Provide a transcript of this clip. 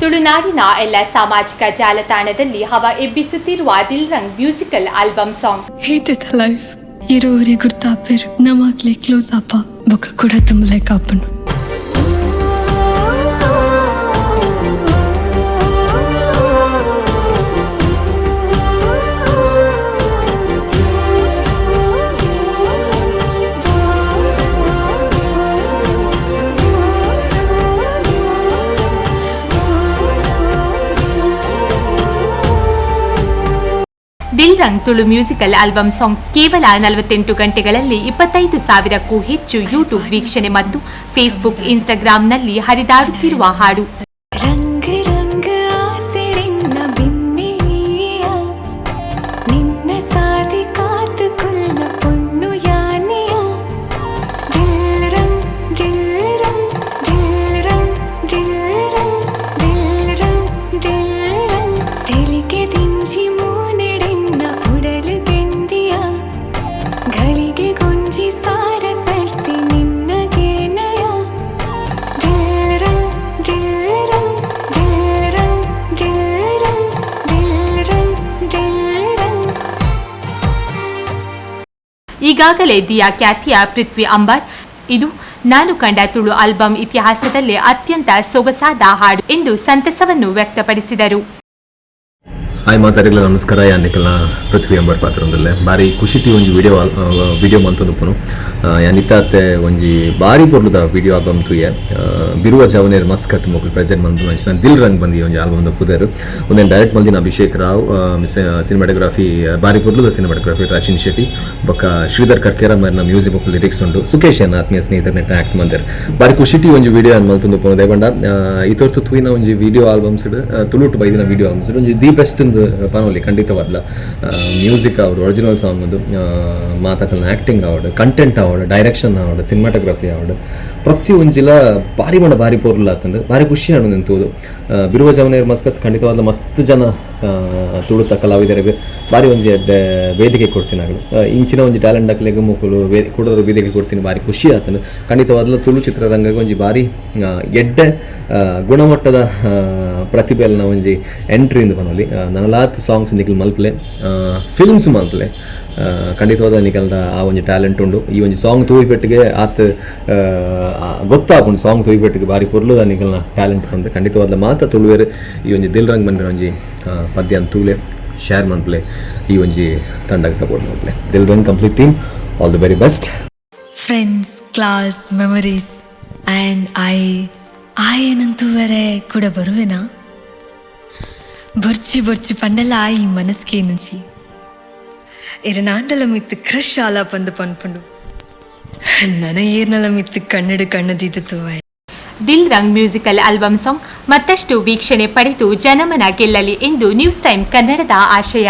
ತುಳುನಾಡಿನ ಎಲ್ಲ ಸಾಮಾಜಿಕ ಜಾಲತಾಣದಲ್ಲಿ ಹವಾ ಎಬ್ಬಿಸುತ್ತಿರುವ Dil Rang musical album song Hate it life. ಇರೋರಿ ಗುರ್ತಾಪೇರು ನಮಗ್ಲಿ ಕ್ಲೋಸ್ ಅಪ್ಪ ಬೊಕ್ಕ ಕೂಡ ತುಂಬಲೆ ಕಾಪನು ದಿಲ್ ರಂಗ್ ತುಳು ಮ್ಯೂಸಿಕಲ್ ಆಲ್ಬಮ್ ಸಾಂಗ್ ಕೇವಲ 48 ಗಂಟೆಗಳಲ್ಲಿ 25,000ಕ್ಕೂ ಹೆಚ್ಚು ಯೂಟ್ಯೂಬ್ ವೀಕ್ಷಣೆ ಮತ್ತು ಫೇಸ್ಬುಕ್ ಇನ್ಸ್ಟಾಗ್ರಾಂನಲ್ಲಿ ಹರಿದಾಡುತ್ತಿರುವ ಹಾಡು. ಈಗಾಗಲೇ ದಿಯಾ ಖ್ಯಾತಿಯ ಪೃಥ್ವಿ ಅಂಬಾರ್ ಇದು ನಾನು ಕಂಡ ತುಳು ಆಲ್ಬಮ್ ಇತಿಹಾಸದಲ್ಲೇ ಅತ್ಯಂತ ಸೊಗಸಾದ ಹಾಡು ಎಂದು ಸಂತಸವನ್ನು ವ್ಯಕ್ತಪಡಿಸಿದರು. ಹಾಯ್ ಮಾತಾಡಿಲ್ಲ ನಮಸ್ಕಾರ ಯಾನಿಕಲ್ನ ಪೃಥ್ವಿ ಅಂಬರ್ ಪಾತ್ರದಲ್ಲೇ ಬಾರಿ ಖುಷಿಟಿ ಒಂಜಿ ವಿಡಿಯೋ ಮಂತೊಂದುಪ್ಪುನು ಯಾನಿತ್ತಾತೆ ಒಂಜಿ ಬಾರಿ ಪೊರ್ಲುದ ವಿಡಿಯೋ ಆಲ್ಬಮ್ ತೂಯೆ ಬಿರುವ ಜವನೇರ್ ಮಸ್ಕತ್ ಮೊಕ್ಲು ಪ್ರೆಸೆಂಟ್ ಮಂತು ಅಂಚಿನ ದಿಲ್ ರಂಗ್ ಬಂದಿ ಒಂಜಿ ಆಲ್ಬಮ್ದ ಪುದರ್ ಒಂದೇನು ಡೈರೆಕ್ಟ್ ಮಂದಿನ ಅಭಿಷೇಕ್ ರಾವ್ ಸಿನಿಮಾಟೋಗ್ರಫಿ ಬಾರಿ ಪೊರ್ಲುದ ಸಿನಿಮಾಟೋಗ್ರಫಿ ರಾಚಿನ್ ಶೆಟ್ಟಿ ಬೊಕ್ಕ ಶ್ರೀಧರ್ ಕರ್ಕೇರ ಮರಿನ ಮ್ಯೂಸಿಕ್ ಬೊಕ್ಕ ಲಿರಿಕ್ಸ್ ಉಂಟು ಸುಖೇಶ್ ಅನ್ನ ಆತ್ಮೀಯ ಸ್ನೇಹಿತರನ್ನ ಆಕ್ಟ್ ಮಂದಿರ್ ಬಾರಿ ಖುಷಿಟಿ ಒಂಜಿ ವಿಡಿಯೋ ಅನ್ ಮಲ್ತೊಂದುಪ್ಪುನು ದೇವಂಡ ಇತೊರ್ತು ತೂಯಿನ ಒಂಜಿ ವಿಡಿಯೋ ಆಲ್ಬಮ್ಸ್ ತುಳುಟು ಬೈದಿನ ವಿಡಿಯೋ ಆಲ್ಬಮ್ಸ್ ಒಂಜಿ ದಿ ಬೆಸ್ಟ್ ಪನೋಲಿ ಖಂಡಿತವಾದ್ಲ ಮ್ಯೂಸಿಕ್ ಆವಡು ಒರಿಜಿನಲ್ ಸಾಂಗ್ ಅದು ಮಾತಾಕಲ್ನ ಆ್ಯಕ್ಟಿಂಗ್ ಆವಡು ಕಂಟೆಂಟ್ ಆವಡು ಡೈರೆಕ್ಷನ್ ಆವಡು ಸಿನಿಮಾಟೋಗ್ರಫಿ ಆವಡು ಪ್ರತಿ ಒಂಜಿಲ ಬಾರಿ ಮಣ ಬಾರಿ ಪೋರ್ಲ ಆತಂದ್ರೆ ಬಾರಿ ಖುಷಿ ಆಡು ನಿಂತುವುದು ಬಿರುವ ಜವನೇರ್ ಮಸ್ಕತ್ ಖಂಡಿತವಾದ ಮಸ್ತ್ ಜನ ತುಳುತ ಕಲಾವಿದರಿಗೆ ಬಾರಿ ಒಂಜಿ ವೇದಿಕೆ ಕೊಡ್ತೀನಿ ಆಗಲು ಇಂಚಿನ ಒಂಜಿ ಟ್ಯಾಲೆಂಟ್ ಹಾಕ್ಲಿಕ್ಕೆ ಮುಕ್ಕಲು ಕೂಡೋರು ವೇದಿಕೆ ಕೊಡ್ತೀನಿ ಬಾರಿ ಖುಷಿ ಆತನು ಖಂಡಿತವಾದ್ಲ ತುಳು ಚಿತ್ರರಂಗಕ್ಕೆ ಒಂಜಿ ಬಾರಿ ಎಡ್ಡೆ ಗುಣಮಟ್ಟದ ಪ್ರತಿಭೆಯಲ್ಲ ಒಂಜಿ ಎಂಟ್ರಿಯಿಂದ ಬನ್ನೋಲಿ ನನಲಾತ್ ಸಾಂಗ್ಸ್ ನಿಖಿಲ್ ಮಲ್ಪಲೆ ಫಿಲ್ಮ್ಸ್ ಮಲ್ಪಲೆ ಖಂಡಿತವಾದ ನಿಖಲ್ನ ಆ ಒಂಜಿ ಟ್ಯಾಲೆಂಟ್ ಉಂಡು ಈ ಒಂಜಿ ಸಾಂಗ್ ತೂಯಿಪೆಟ್ಟಿಗೆ ಆತ ಗೊತ್ತಾಪುಂಡು ಸಾಂಗ್ ತೂಯಿಪೆಟ್ಟಿಗೆ ಬಾರಿ ಪೊರ್ಲುದ ನಿಖಲ್ನ ಟ್ಯಾಲೆಂಟ್ ಬಂದು ಖಂಡಿತವಾದ ಮಾತ ತುಳುವೇರು ಈ ಒಂಜಿ ದಿಲ್ ರಂಗ್ ಬಂದಿರೋ ಒಂಜಿ ಪದ್ಯ ತೂಲೆ ಶೇರ್ ಮನ್ಪ್ಲೆ ಈ ಒಂಜಿ ತಂಡಕ್ಕೆ ಸಪೋರ್ಟ್ ಮನ್ಪ್ಲೆ Dil Rang complete team all the very best friends class memories and I ಏನಂತೂವರೆ ಕೂಡ ಬರುವೆನಾ ಬೊರ್ಚಿ ಪಂಡಲ ಈ ಮನಸ್ಗೆ ನುಂಚಿ ಎರನಾಂಡಲ ಮಿತ್ತು ಕ್ರಶ್ ಆಲ ಪಂದು ಪನ್ಪುಂಡು ನನ ಏರ್ನಲ ಮಿತ್ತು ಕಣ್ಣದಿದ್ದು ತೂವಾಯ. ದಿಲ್ ರಂಗ್ ಮ್ಯೂಸಿಕಲ್ ಆಲ್ಬಮ್ ಸಾಂಗ್ ಮತ್ತಷ್ಟು ವೀಕ್ಷಣೆ ಪಡೆದು ಜನಮನ ಗೆಲ್ಲಲಿ ಎಂದು ನ್ಯೂಸ್ ಟೈಮ್ ಕನ್ನಡದ ಆಶಯ.